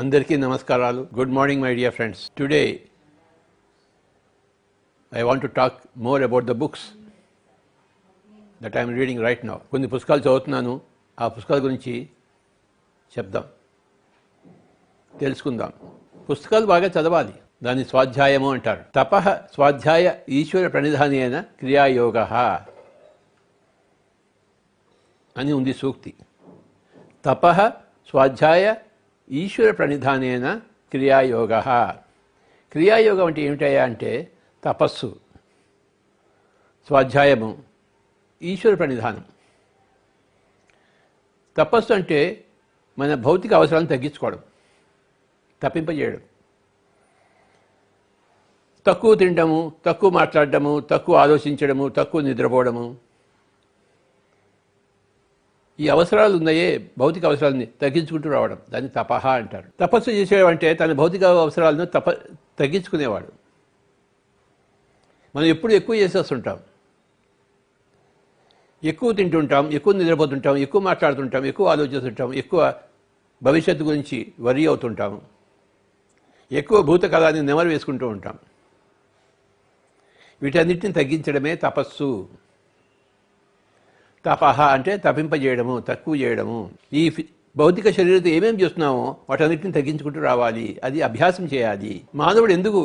అందరికీ నమస్కారాలు. Good morning my dear friends. Today I want to talk more about the books that I'm reading right now. కొన్ని పుస్తకాలు చదువుతున్నాను, ఆ పుస్తకాల గురించి చెప్దాం, తెలుసుకుందాం. పుస్తకాలు బాగా చదవాలి, దాన్ని స్వాధ్యాయము అంటారు. తపః స్వాధ్యాయ ఈశ్వర ప్రణిధానేన క్రియాయోగ అని ఉంది సూక్తి. తపః స్వాధ్యాయ ఈశ్వర ప్రణిధానేన క్రియాయోగ. క్రియాయోగం అంటే ఏమిటయ్యా అంటే తపస్సు, స్వాధ్యాయము, ఈశ్వర ప్రణిధానం. తపస్సు అంటే మన భౌతిక అవసరాలను తగ్గించుకోవడం, తప్పింపజేయడం. తక్కువ తినడము, తక్కువ మాట్లాడటము, తక్కువ ఆలోచించడము, తక్కువ నిద్రపోవడము, ఈ అవసరాలు ఉన్నాయే భౌతిక అవసరాలని తగ్గించుకుంటూ రావడం, దాన్ని తపః అంటారు. తపస్సు చేసేవాడంటే తన భౌతిక అవసరాలను తగ్గించుకునేవాడు. మనం ఎప్పుడు ఎక్కువ చేసేస్తుంటాం, ఎక్కువ తింటుంటాం, ఎక్కువ నిద్రపోతుంటాం, ఎక్కువ మాట్లాడుతుంటాం, ఎక్కువ ఆలోచిస్తుంటాం, ఎక్కువ భవిష్యత్తు గురించి వరి అవుతుంటాం, ఎక్కువ భూతకాలాన్ని నెమరు వేసుకుంటూ ఉంటాం. వీటన్నిటిని తగ్గించడమే తపస్సు. తపః అంటే తప్పింపజేయడము, తక్కువ చేయడము. ఈ భౌతిక శరీరంతో ఏమేమి చేస్తున్నామో వాటన్నిటిని తగ్గించుకుంటూ రావాలి, అది అభ్యాసం చేయాలి. మానవుడు ఎందుకు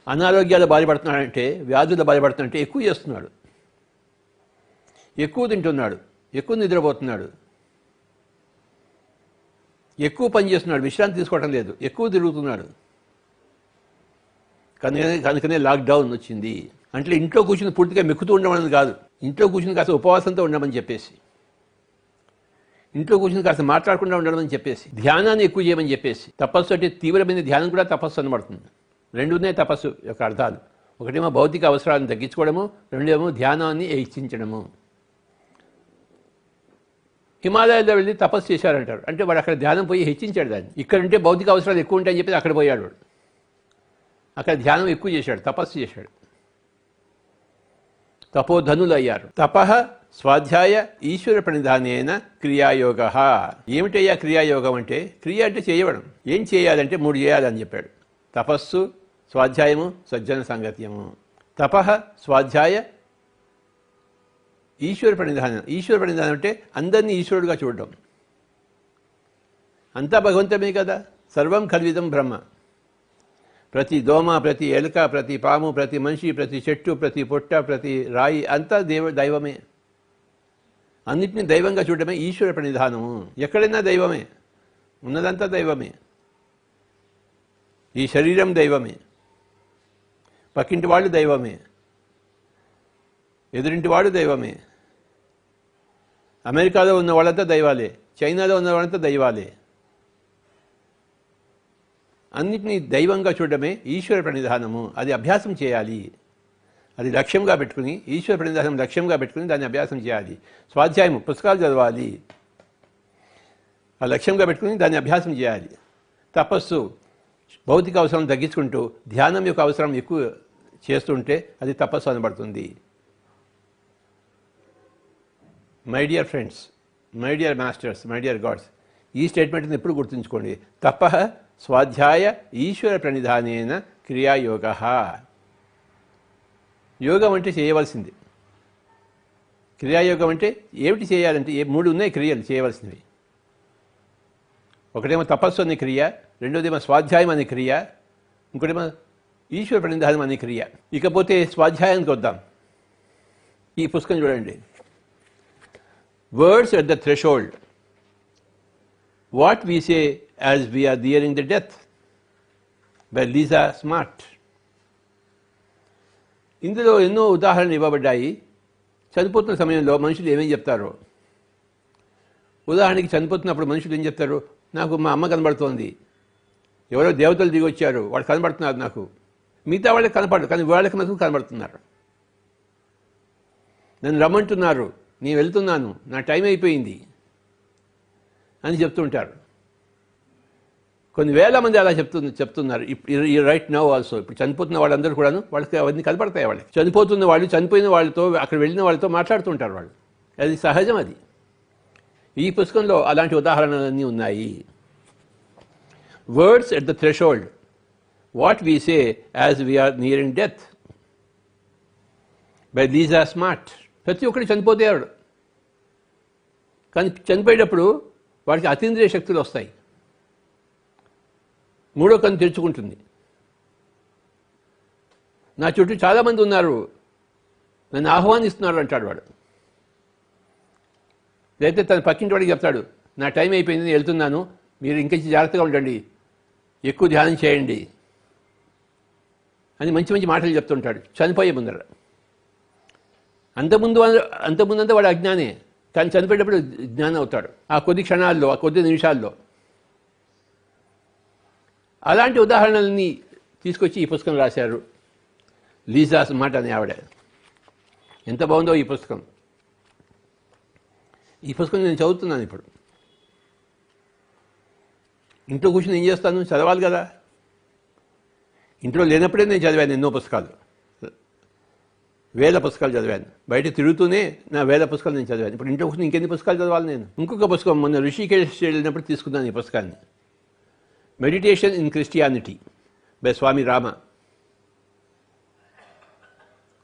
అనారోగ్యాలు బాధపడుతున్నాడంటే, వ్యాధులు బాధపడుతున్నాడంటే ఎక్కువ చేస్తున్నాడు, ఎక్కువ తింటున్నాడు, ఎక్కువ నిద్రపోతున్నాడు, ఎక్కువ పని చేస్తున్నాడు, విశ్రాంతి తీసుకోవటం లేదు, ఎక్కువ తిరుగుతున్నాడు. కనుకనే లాక్డౌన్ వచ్చింది. అంటే ఇంట్లో కూర్చుని పూర్తిగా మెక్కుతూ ఉండమని కాదు, ఇంట్లో కూర్చుని కాస్త ఉపవాసంతో ఉండమని చెప్పేసి, ఇంట్లో కూర్చుని కాస్త మాట్లాడకుండా ఉండమని చెప్పేసి, ధ్యానాన్ని ఎక్కువ చేయమని చెప్పేసి. తపస్సు అంటే తీవ్రమైన ధ్యానం కూడా తపస్సు అనబడుతుంది. రెండునే తపస్సు యొక్క అర్థాలు. ఒకటేమో భౌతిక అవసరాలను తగ్గించుకోవడము, రెండేమో ధ్యానాన్ని హెచ్చించడము. హిమాలయాల్లో వెళ్ళి తపస్సు చేశారంటారు, అంటే వాడు అక్కడ ధ్యానం పోయి హెచ్చించాడు దాన్ని. ఇక్కడంటే భౌతిక అవసరాలు ఎక్కువ ఉంటాయని చెప్పి అక్కడ పోయాడు వాడు, అక్కడ ధ్యానం ఎక్కువ చేశాడు, తపస్సు చేశాడు, తపోధనులు అయ్యారు. తపః స్వాధ్యాయ ఈశ్వర ప్రణిధానేన క్రియాయోగ. ఏమిటయ్యా క్రియాయోగం అంటే? క్రియ అంటే చేయడం. ఏం చేయాలంటే 3 చేయాలని చెప్పాడు: తపస్సు, స్వాధ్యాయము, సజ్జన సాంగత్యము. తపః స్వాధ్యాయ ఈశ్వర ప్రణిధానం. ఈశ్వర ప్రణిధానం అంటే అందరినీ ఈశ్వరుడుగా చూడడం. అంతా భగవంతమే కదా, సర్వం కల్విదం బ్రహ్మ. ప్రతి దోమ, ప్రతి ఎలుక, ప్రతి పాము, ప్రతి మనిషి, ప్రతి చెట్టు, ప్రతి పొట్ట, ప్రతి రాయి అంతా దైవమే. అన్నిటినీ దైవంగా చూడటమే ఈశ్వర ప్రణిధానము. ఎక్కడైనా దైవమే, ఉన్నదంతా దైవమే. ఈ శరీరం దైవమే, పక్కింటి వాళ్ళు దైవమే, ఎదురింటి వాడు దైవమే, అమెరికాలో ఉన్న వాళ్ళంతా దైవాలే, చైనాలో ఉన్న వాళ్ళంతా దైవాలే. అన్నిటినీ దైవంగా చూడడమే ఈశ్వర ప్రణిధానము. అది అభ్యాసం చేయాలి, అది లక్ష్యంగా పెట్టుకుని, ఈశ్వర ప్రణిధానం లక్ష్యంగా పెట్టుకుని దాన్ని అభ్యాసం చేయాలి. స్వాధ్యాయం పుస్తకాలు చదవాలి, ఆ లక్ష్యంగా పెట్టుకుని దాన్ని అభ్యాసం చేయాలి. తపస్సు భౌతిక అవసరం తగ్గించుకుంటూ ధ్యానం యొక్క అవసరం ఎక్కువ చేస్తుంటే అది తపస్సు అనబడుతుంది. My dear friends, my dear masters, my dear gods, ఈ స్టేట్మెంట్ని ఎప్పుడు గుర్తుంచుకోండి: తపః స్వాధ్యాయ ఈశ్వర ప్రణిధానేన క్రియాయోగ. యోగం అంటే చేయవలసింది, క్రియాయోగం అంటే ఏమిటి చేయాలంటే 3 ఉన్నాయి క్రియలు చేయవలసినవి. ఒకటేమో తపస్సు అనే క్రియ, రెండోదేమో స్వాధ్యాయం అనే క్రియ, ఇంకోటేమో ఈశ్వర ప్రణిధానం అనే క్రియ. ఇకపోతే స్వాధ్యాయానికి వద్దాం. ఈ పుస్తకం చూడండి, words at the threshold, what we say as we are nearing the death, by Lisa Smart. ఇందులో ఎన్నో ఉదాహరణలు ఇవ్వబడ్డాయి. చనిపోతున్న సమయంలో మనుషులు ఏమేం చెప్తారో. ఉదాహరణకి చనిపోతున్నప్పుడు మనుషులు ఏం చెప్తారు: నాకు మా అమ్మ కనబడుతోంది, ఎవరో దేవతలు దిగి వచ్చారు, వాళ్ళు కనబడుతున్నారు నాకు, మిగతా వాళ్ళకి కనపడరు కానీ వాళ్ళకి మాత్రం కనబడుతున్నారు, నన్ను రమ్మంటున్నారు, నేను వెళ్తున్నాను, నా టైం అయిపోయింది అని చెప్తుంటారు. కొన్ని వేల మంది అలా చెప్తున్నారు రైట్ నౌ ఆల్సో. ఇప్పుడు చనిపోతున్న వాళ్ళందరూ కూడాను వాళ్ళకి అవన్నీ కనపడతాయి. వాళ్ళకి చనిపోతున్న వాళ్ళు చనిపోయిన వాళ్ళతో, అక్కడ వెళ్ళిన వాళ్ళతో మాట్లాడుతుంటారు వాళ్ళు. అది సహజం. అది ఈ పుస్తకంలో అలాంటి ఉదాహరణలన్నీ ఉన్నాయి. Words at the threshold, what we say as we're nearing death, by Liza Smart. ప్రతి ఒక్కటి చనిపోతాడు, కానీ చనిపోయేటప్పుడు వాడికి అతీంద్రియ శక్తులు వస్తాయి. మూడో కన్ను తెరుచుకుంటుంది. నా చుట్టూ చాలామంది ఉన్నారు, నన్ను ఆహ్వానిస్తున్నారు అంటాడు వాడు. లేకపోతే తన పక్కింటి వాడికి చెప్తాడు, నా టైం అయిపోయింది, నేను వెళ్తున్నాను, మీరు ఇంకొంచెం జాగ్రత్తగా ఉండండి, ఎక్కువ ధ్యానం చేయండి అని మంచి మంచి మాటలు చెప్తుంటాడు చనిపోయే ముందర. అంతకుముందంతా వాడు అజ్ఞానే, కానీ చనిపోయేటప్పుడు జ్ఞానం అవుతాడు ఆ కొద్ది క్షణాల్లో, ఆ కొద్ది నిమిషాల్లో. అలాంటి ఉదాహరణల్ని తీసుకొచ్చి ఈ పుస్తకం రాశారు లీజా స్మార్ట్ అనే ఆవిడ. ఎంత బాగుందో ఈ పుస్తకం. ఈ పుస్తకం నేను చదువుతున్నాను ఇప్పుడు. ఇంట్లో కూర్చొని ఏం చేస్తాను, చదవాలి కదా. ఇంట్లో లేనప్పుడే నేను చదివాను ఎన్నో పుస్తకాలు, వేల పుస్తకాలు చదివాను. బయట తిరుగుతూనే నా వేల పుస్తకాలు నేను చదివాను. ఇప్పుడు ఇంట్లో కూర్చొని ఇంకెన్ని పుస్తకాలు చదవాలి నేను. ఇంకొక పుస్తకం మొన్న ఋషికేశ్ వెళ్ళినప్పుడు తీసుకున్నాను ఈ పుస్తకాన్ని, మెడిటేషన్ ఇన్ క్రిస్టియానిటీ బై స్వామి రామ,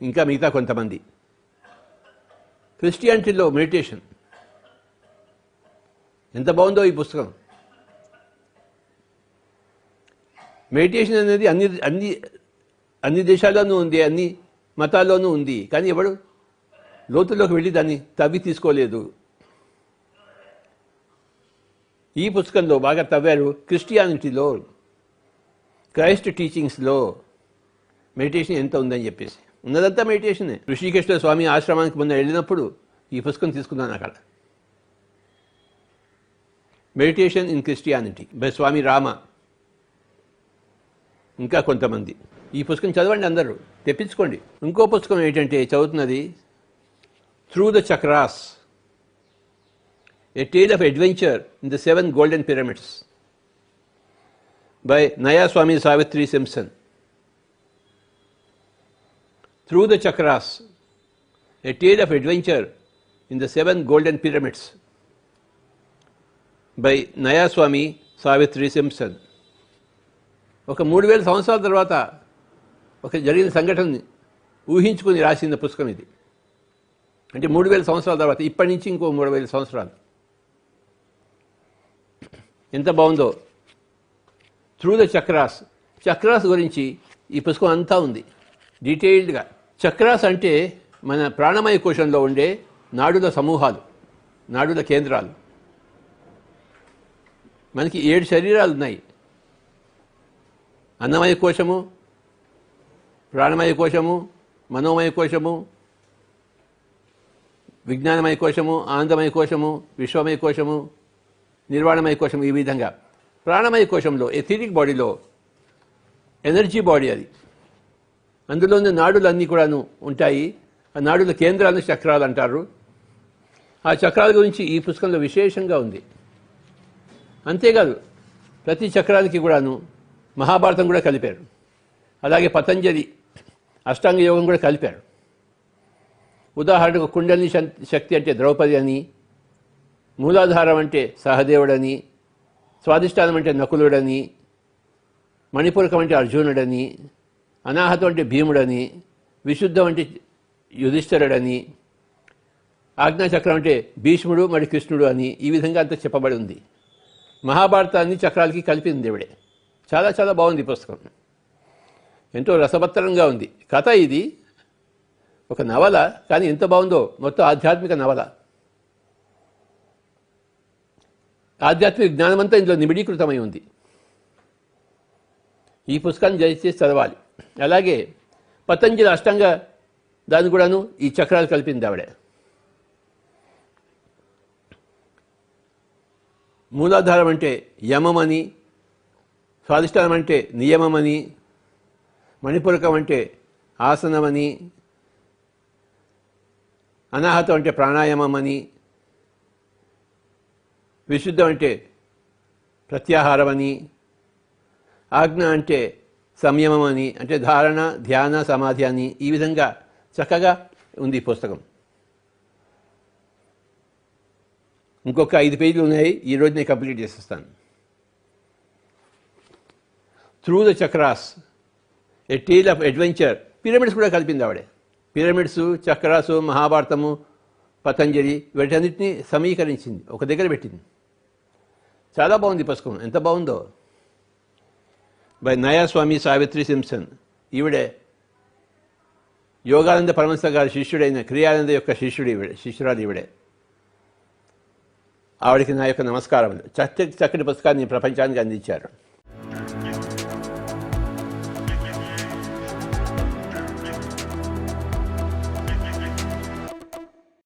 ఇంకా మిగతా కొంతమంది. క్రిస్టియానిటీలో మెడిటేషన్ ఎంత బాగుందో ఈ పుస్తకం. మెడిటేషన్ అనేది అన్ని దేశాల్లోనూ ఉంది, అన్ని మతాల్లోనూ ఉంది, కానీ ఎవడు లోతుల్లోకి వెళ్ళి దాన్ని తవ్వి తీసుకోలేదు. ఈ పుస్తకంలో బాగా తవ్వారు. క్రిస్టియానిటీలో, క్రైస్ట్ టీచింగ్స్లో మెడిటేషన్ ఎంత ఉందని చెప్పేసి. ఉన్నదంతా మెడిటేషనే. ఋషికేశ్వర స్వామి ఆశ్రమానికి మొన్న వెళ్ళినప్పుడు ఈ పుస్తకం తీసుకున్నాను అక్కడ, మెడిటేషన్ ఇన్ క్రిస్టియానిటీ బై స్వామి రామ. ఇంకా కొంతమంది. ఈ పుస్తకం చదవండి, అందరూ తెప్పించుకోండి. ఇంకో పుస్తకం ఏంటంటే చదువుతున్నది through the chakras, a tale of adventure in the 7 golden pyramids by Nayaswami Savitri Simpson. Through the chakras, a tale of adventure in the 7 golden pyramids by Nayaswami Savitri Simpson. ఒక 3000 సంవత్సరాల తర్వాత ఒక జరిగిన సంఘటనని ఊహించుకుని రాసిన పుస్తకం ఇది. అంటే 3000 సంవత్సరాల తర్వాత, ఇప్పటి నుంచి ఇంకో 3000 సంవత్సరాలు. ఎంత బాగుందో. త్రూ ద చక్రాస్, చక్రాస్ గురించి ఈ పుస్తకం అంతా ఉంది డీటెయిల్డ్గా. చక్రాస్ అంటే మన ప్రాణమయ కోశంలో ఉండే నాడుల సమూహాలు, నాడుల కేంద్రాలు. మనకి 7 శరీరాలు ఉన్నాయి. అన్నమయ కోశము, ప్రాణమయ కోశము, మనోమయ కోశము, విజ్ఞానమయ కోశము, ఆనందమయ కోశము, విశ్వమయ కోశము, నిర్వాణమయ కోశము. ఈ విధంగా ప్రాణమయ కోశంలో, ఎథీరిక్ బాడీలో ఎనర్జీ బాడీ అది. అందులోని నాడులు అన్నీ కూడాను ఉంటాయి. ఆ నాడుల కేంద్రాలను చక్రాలు అంటారు. ఆ చక్రాల గురించి ఈ పుస్తకంలో విశేషంగా ఉంది. అంతేకాదు, ప్రతి చక్రానికి కూడాను మహాభారతం కూడా కలిపారు. అలాగే పతంజలి అష్టాంగ యోగం కూడా కలిపారు. ఉదాహరణకు కుండలిని శక్తి అంటే ద్రౌపది అని, మూలాధారం అంటే సహదేవుడని, స్వాధిష్టానం అంటే నకులుడని, మణిపూరకం అంటే అర్జునుడని, అనాహతం అంటే భీముడని, విశుద్ధం అంటే యుధిష్ఠిరుడని, ఆజ్ఞాచక్రం అంటే భీష్ముడు మరి కృష్ణుడు అని, ఈ విధంగా అంతా చెప్పబడి ఉంది. మహాభారతాన్ని చక్రాలకి కలిపింది దేవుడే. చాలా చాలా బాగుంది ఈ పుస్తకం. ఎంతో రసవత్తరంగా ఉంది. కథ ఇది ఒక నవల, కానీ ఎంత బాగుందో. మొత్తం ఆధ్యాత్మిక నవల. ఆధ్యాత్మిక జ్ఞానమంతా ఇందులో నిబిడీకృతమై ఉంది. ఈ పుస్తకాన్ని దయచేసి చదవాలి. అలాగే పతంజలి అష్టాంగ దాన్ని కూడాను ఈ చక్రాలు కలిపింది ఆవిడే. మూలాధారం అంటే యమమని, స్వాధిష్టానం అంటే నియమమని, మణిపూరకం అంటే ఆసనమని, అనాహతం అంటే ప్రాణాయామమని, విశుద్ధం అంటే ప్రత్యాహారమని, ఆజ్ఞ అంటే సంయమం అని, అంటే ధారణ, ధ్యాన, సమాధి అని. ఈ విధంగా చక్కగా ఉంది ఈ పుస్తకం. ఇంకొక 5 పేజీలు ఉన్నాయి. ఈరోజు నేను కంప్లీట్ చేసేస్తాను. Through the chakras, a tale of adventure. Pyramids కూడా కలిపింది ఆవిడే. పిరమిడ్స్, చక్రాసు, మహాభారతము, పతంజలి వీటన్నిటిని సమీకరించింది, ఒక దగ్గర పెట్టింది. చాలా బాగుంది పుస్తకం, ఎంత బాగుందో. By Nayaswami Savitri Simpson. ఈవిడే యోగానంద పరమహంస గారి శిష్యుడైన క్రియానంద యొక్క శిష్యురాలు ఈవిడే. ఆవిడకి నా యొక్క నమస్కారములు. చక్కటి పుస్తకాన్ని ప్రపంచానికి అందించారు.